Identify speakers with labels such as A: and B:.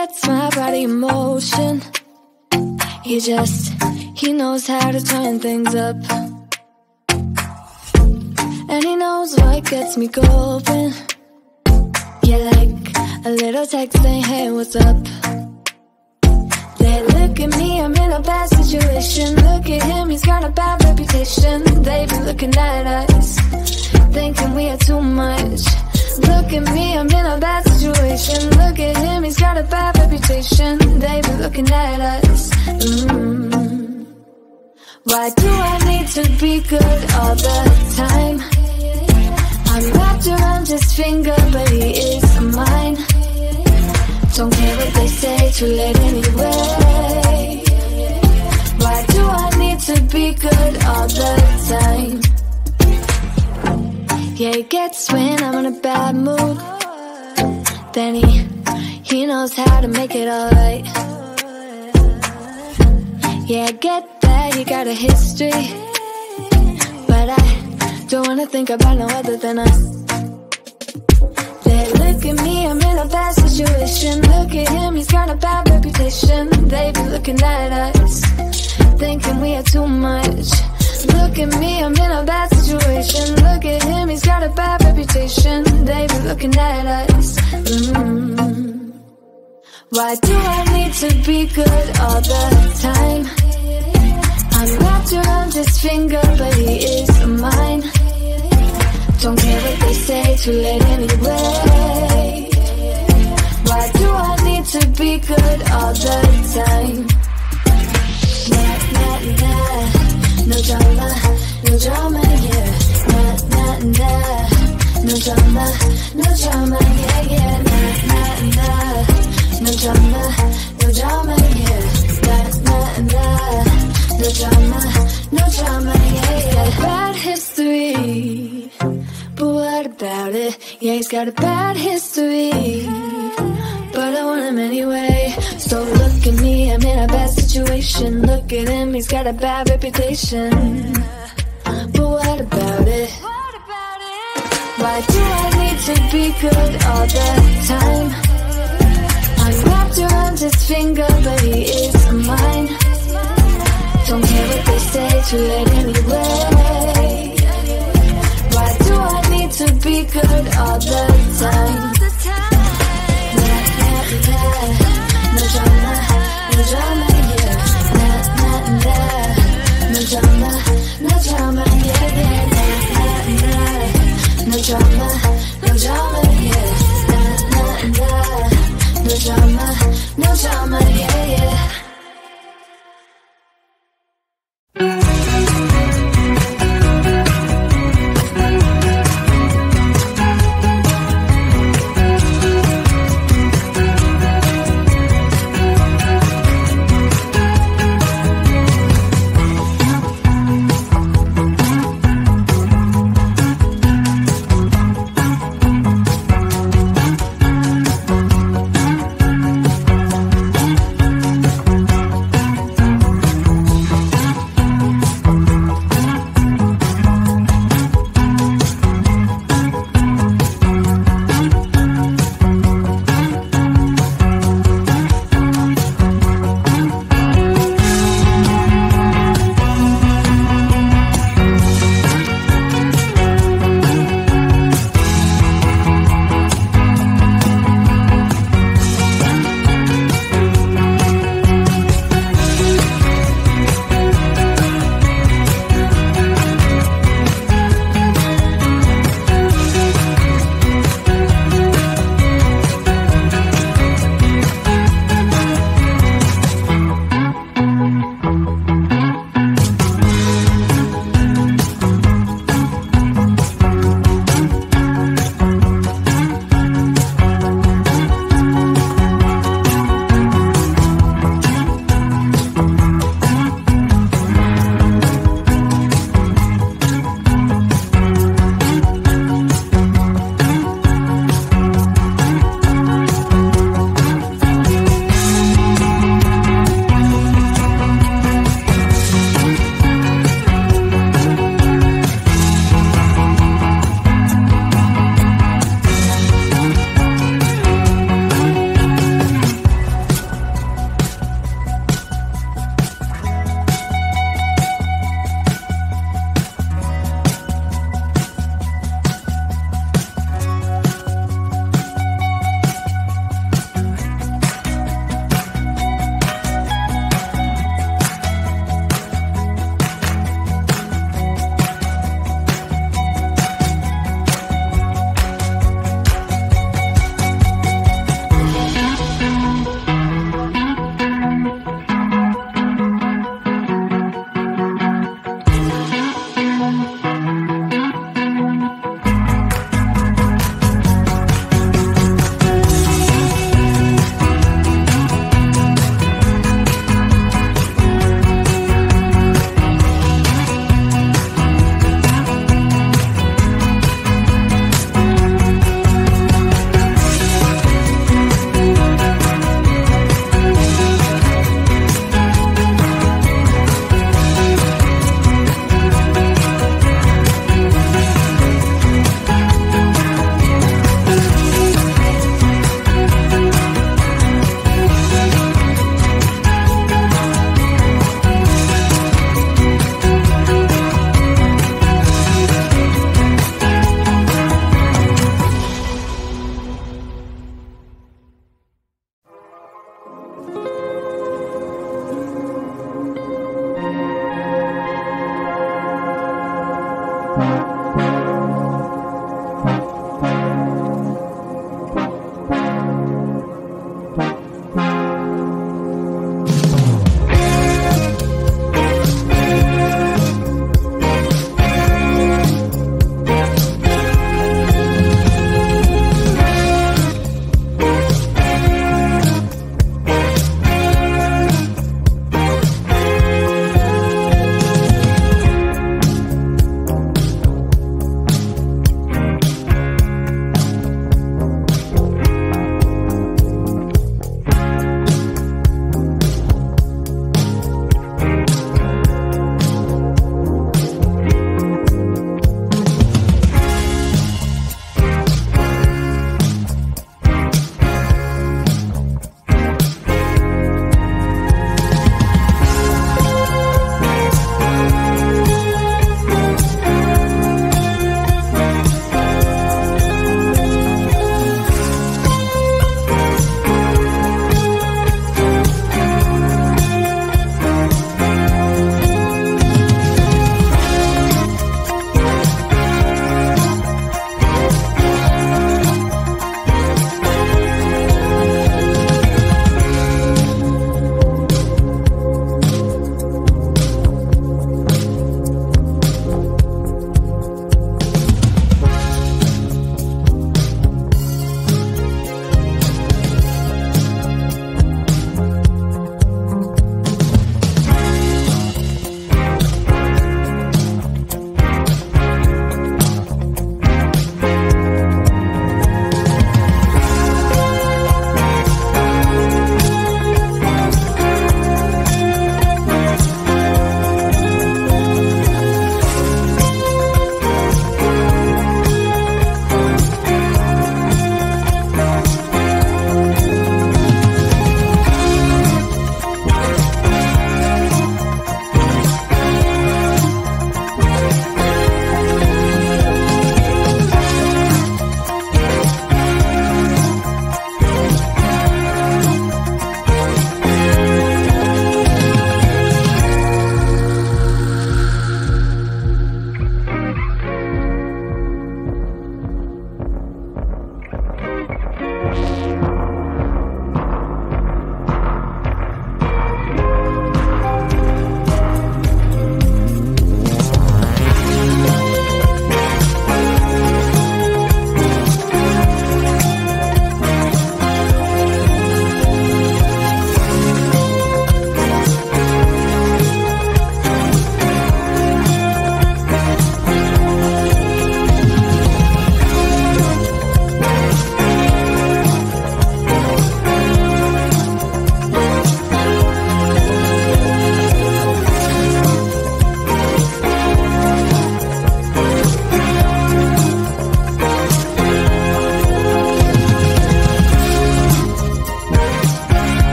A: sets my body in motion. He knows how to turn things up. And he knows what gets me going. Yeah, like a little text saying, hey, what's up? They look at me, I'm in a bad situation. Look at him, he's got a bad reputation. They be looking at us, thinking we are too much. Look at me, I'm in a bad situation. Look at him, he's got a bad reputation. They be looking at us. Why do I need to be good all the time? I'm wrapped around his finger, but he is mine. Don't care what they say, too late anyway. Why do I need to be good all the time? Yeah, he gets when I'm in a bad mood. Then he knows how to make it alright. Yeah, I get that you got a history, but I don't wanna think about no other than us. They look at me, I'm in a bad situation. Look at him, he's got a bad reputation. They be looking at us, thinking we are too much. Look at me, I'm in a bad situation. Look at him, he's got a bad reputation. They be looking at us. Why do I need to be good all the time? I'm wrapped around his finger, but he is mine. Don't care what they say, too late anyway. Why do I need to be good all the time? Nah, nah, nah. No drama, no drama, yeah. Nah, nah, nah. No drama, yeah, yeah. Nah, nah, nah. No drama, yeah. Nah, nah, nah. No drama, yeah, yeah. Bad history, but what about it? Yeah, he's got a bad history, but I want him anyway. So look at me, I'm in a bad situation. Look at him, he's got a bad reputation, but what about it? Why do I need to be good all the time? I'm wrapped around his finger, but he is mine. Don't care what they say, too late anyway. Why do I need to be good all the time? Nah, nah, nah. No drama, yeah. Nah, nah, nah. No drama, yeah, yeah. Nah, nah, nah. No drama, yeah. Nah, nah, nah. No drama, yeah, yeah.